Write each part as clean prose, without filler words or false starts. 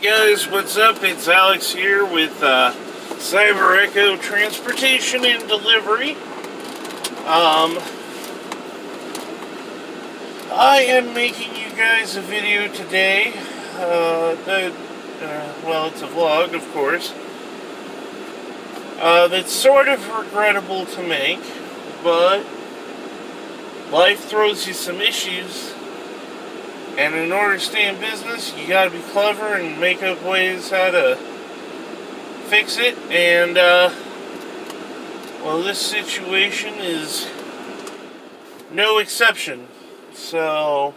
guys, what's up? It's Alex here with Cyber Echo Transportation and Delivery. I am making you guys a video today. Well, it's a vlog, of course. That's sort of regrettable to make, but life throws you some issues. And in order to stay in business, you gotta be clever and make up ways how to fix it. And, well, this situation is no exception. So,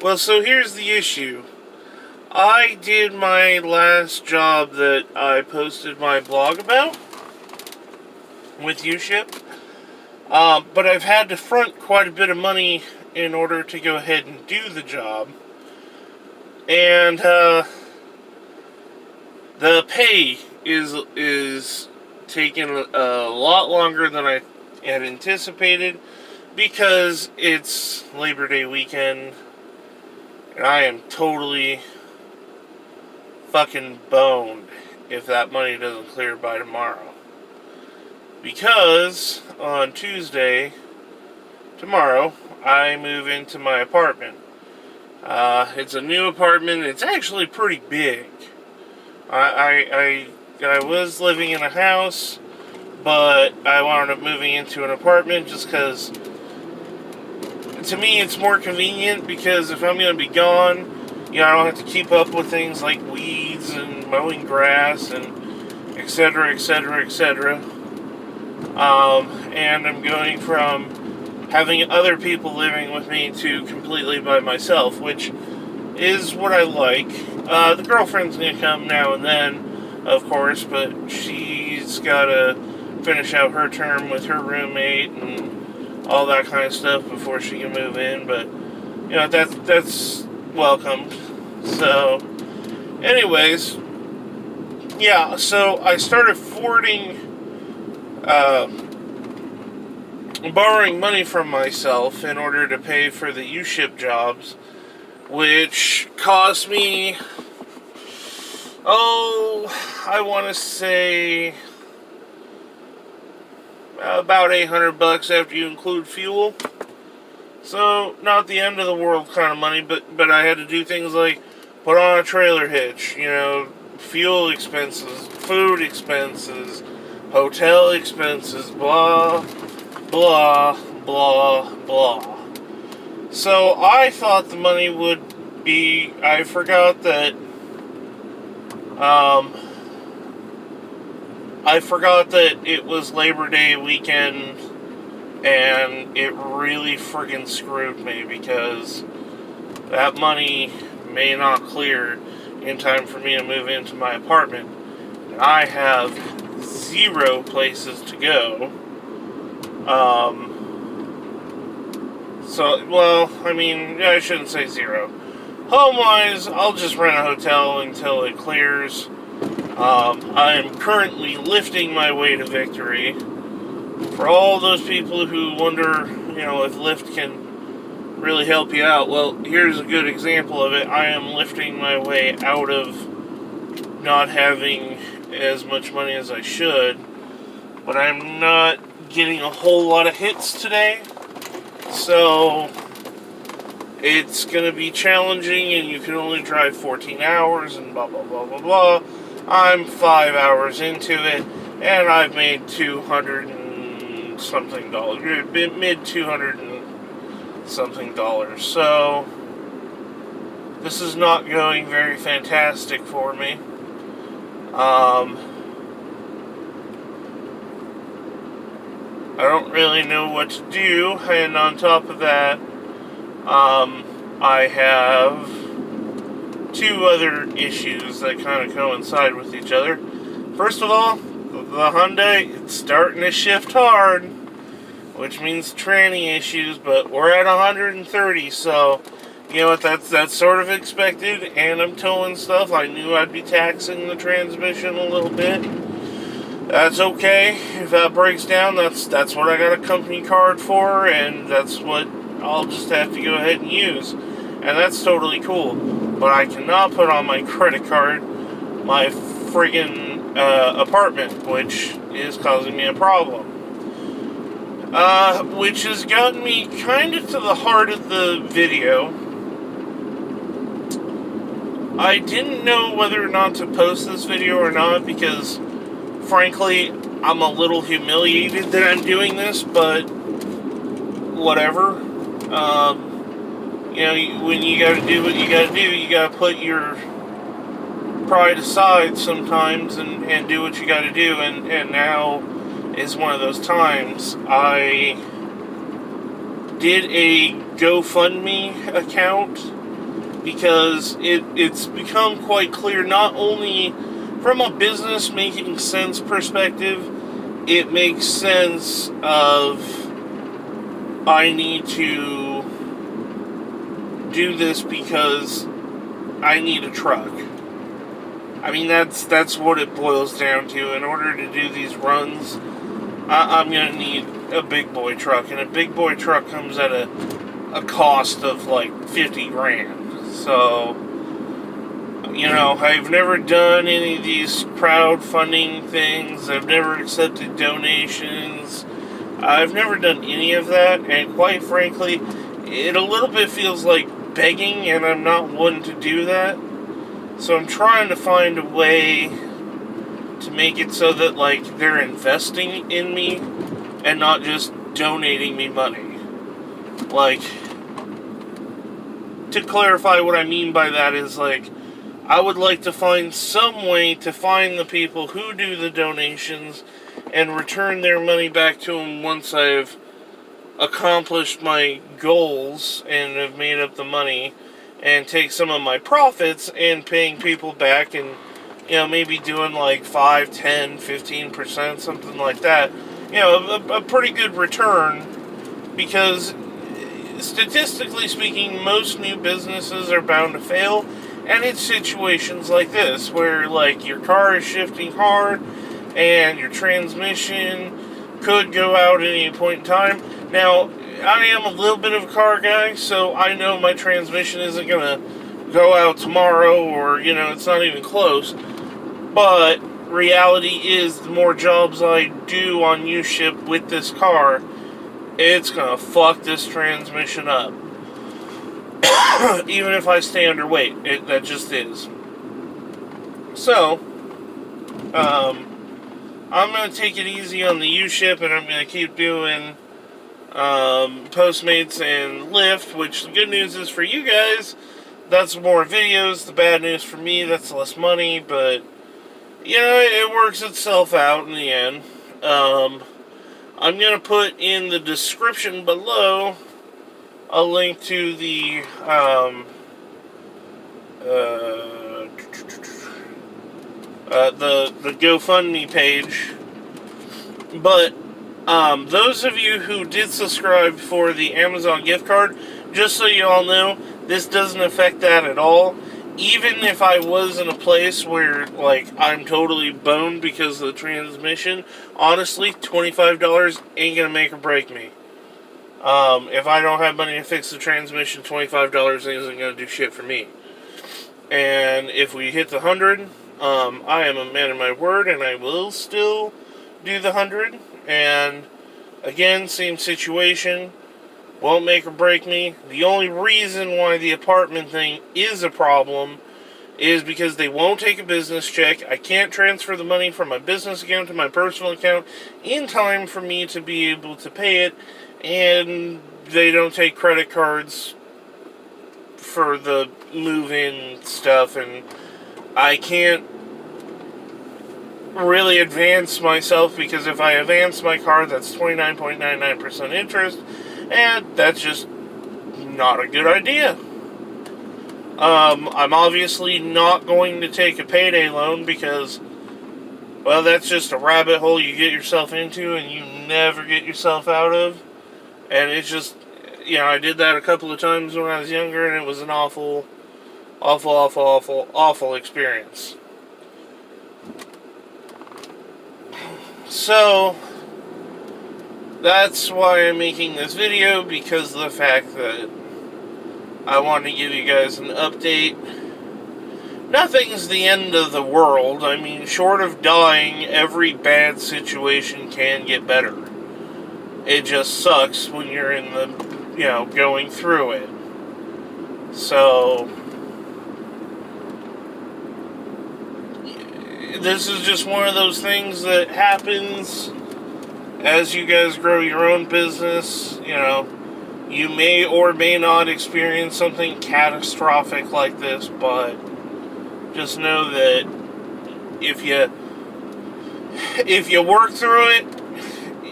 well, so here's the issue. I did my last job that I posted my blog about with UShip. But I've had to front quite a bit of money in order to go ahead and do the job. And, the pay is taking a lot longer than I had anticipated because it's Labor Day weekend and I am totally fucking boned if that money doesn't clear by tomorrow. Because on Tuesday, tomorrow, I move into my apartment. It's a new apartment. It's actually pretty big. I was living in a house, but I wound up moving into an apartment just because, to me, it's more convenient because if I'm going to be gone, I don't have to keep up with things like weeds and mowing grass and etc., etc., etc. And I'm going from having other people living with me to completely by myself, which is what I like. The girlfriend's going to come now and then, of course, but she's got to finish out her term with her roommate and all that kind of stuff before she can move in, but, that's welcomed. So, anyways, yeah, so I started borrowing money from myself in order to pay for the UShip jobs, which cost me, I want to say about $800 after you include fuel. So, not the end of the world kind of money, but I had to do things like put on a trailer hitch, fuel expenses, food expenses, hotel expenses, blah, blah, blah, blah. So I thought the money would be, I forgot that it was Labor Day weekend, and it really friggin' screwed me because that money may not clear in time for me to move into my apartment. And I have 0 places to go. I shouldn't say 0. Home-wise, I'll just rent a hotel until it clears. I am currently lifting my way to victory. For all those people who wonder, if Lyft can really help you out, well, here's a good example of it. I am lifting my way out of not having as much money as I should, but I'm not getting a whole lot of hits today, so it's going to be challenging, and you can only drive 14 hours, and blah, blah, blah, blah, blah. I'm 5 hours into it, and I've made $200 and something dollars, mid $200 and something dollars, so this is not going very fantastic for me. I don't really know what to do, and on top of that, I have 2 other issues that kind of coincide with each other. First of all, the Hyundai, it's starting to shift hard, which means tranny issues, but we're at 130, so, that's sort of expected, and I'm towing stuff. I knew I'd be taxing the transmission a little bit. That's okay. If that breaks down, that's what I got a company card for, and that's what I'll just have to go ahead and use. and that's totally cool. But I cannot put on my credit card my friggin' apartment, which is causing me a problem. Which has gotten me kind of to the heart of the video. I didn't know whether or not to post this video or not because, frankly, I'm a little humiliated that I'm doing this, but whatever. When you gotta do what you gotta do, you gotta put your pride aside sometimes and do what you gotta do, and now is one of those times. I did a GoFundMe account because it's become quite clear, not only from a business making sense perspective, it makes sense of I need to do this because I need a truck. I mean, that's what it boils down to. In order to do these runs, I'm going to need a big boy truck, and a big boy truck comes at a cost of like 50 grand. So, I've never done any of these crowdfunding things. I've never accepted donations. I've never done any of that, and quite frankly, it a little bit feels like begging, and I'm not one to do that. So I'm trying to find a way to make it so that, like, they're investing in me and not just donating me money. Like, to clarify what I mean by that is, like, I would like to find some way to find the people who do the donations and return their money back to them once I've accomplished my goals and have made up the money, and take some of my profits and paying people back and, maybe doing like 5, 10, 15%, something like that. A pretty good return, because statistically speaking, most new businesses are bound to fail, and it's situations like this where, like, your car is shifting hard and your transmission could go out at any point in time. Now, I am a little bit of a car guy, so I know my transmission isn't going to go out tomorrow, or, it's not even close. But reality is, the more jobs I do on U-Ship with this car, it's going to fuck this transmission up. Even if I stay underweight, that just is. So, I'm going to take it easy on the U-Ship, and I'm going to keep doing Postmates and Lyft, which the good news is for you guys, that's more videos. The bad news for me, that's less money, but, it works itself out in the end. I'm going to put in the description below a link to the the GoFundMe page. But those of you who did subscribe for the Amazon gift card, just so you all know, this doesn't affect that at all. Even if I was in a place where, like, I'm totally boned because of the transmission, honestly, $25 ain't gonna make or break me. If I don't have money to fix the transmission, $25 isn't gonna do shit for me. And if we hit the 100, I am a man of my word, and I will still do the 100. And again, same situation, won't make or break me. The only reason why the apartment thing is a problem is because they won't take a business check. I can't transfer the money from my business account to my personal account in time for me to be able to pay it, and they don't take credit cards for the move-in stuff, and I can't really advance myself, because if I advance my car, that's 29.99% interest, and that's just not a good idea. I'm obviously not going to take a payday loan, because, well, that's just a rabbit hole you get yourself into and you never get yourself out of. And it's just, I did that a couple of times when I was younger, and it was an awful experience. So, that's why I'm making this video, because of the fact that I want to give you guys an update. Nothing's the end of the world. I mean, short of dying, every bad situation can get better. It just sucks when you're in the, going through it. So, this is just one of those things that happens as you guys grow your own business. You may or may not experience something catastrophic like this, but just know that if you work through it,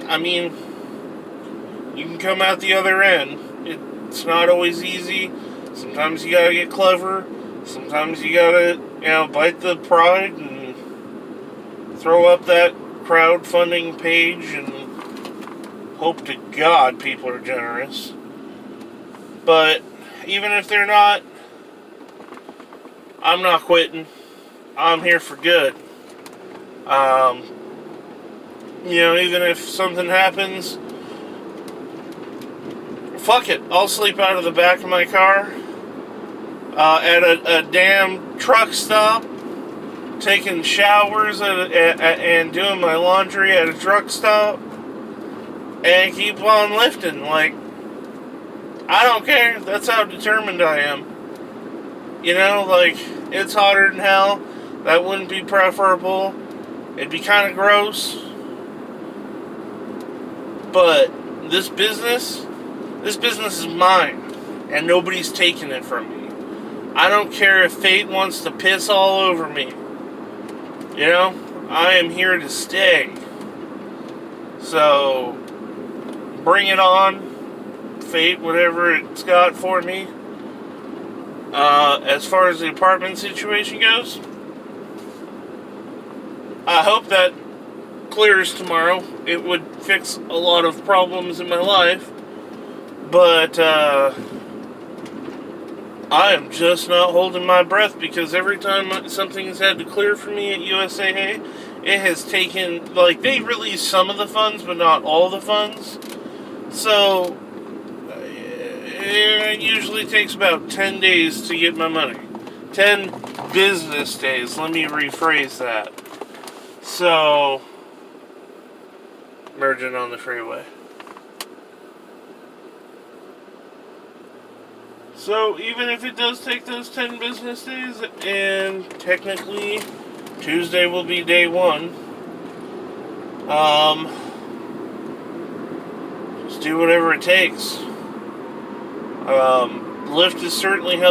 I mean, you can come out the other end. It's not always easy. Sometimes you gotta get clever. Sometimes you gotta, bite the pride and throw up that crowdfunding page and hope to God people are generous. But even if they're not, I'm not quitting. I'm here for good. Even if something happens, fuck it. I'll sleep out of the back of my car at a damn truck stop, taking showers and doing my laundry at a truck stop, and keep on lifting. Like, I don't care. That's how determined I am. It's hotter than hell. That wouldn't be preferable. It'd be kind of gross. But this business is mine. And nobody's taking it from me. I don't care if fate wants to piss all over me. I am here to stay. So, bring it on. Fate, whatever it's got for me. As far as the apartment situation goes, I hope that clears tomorrow. It would fix a lot of problems in my life. But, I am just not holding my breath, because every time something has had to clear for me at USAA, it has taken, they release some of the funds, but not all the funds. So, it usually takes about 10 days to get my money. 10 business days, let me rephrase that. So, merging on the freeway. So, even if it does take those 10 business days, and technically Tuesday will be day 1, just do whatever it takes. Lyft is certainly helping.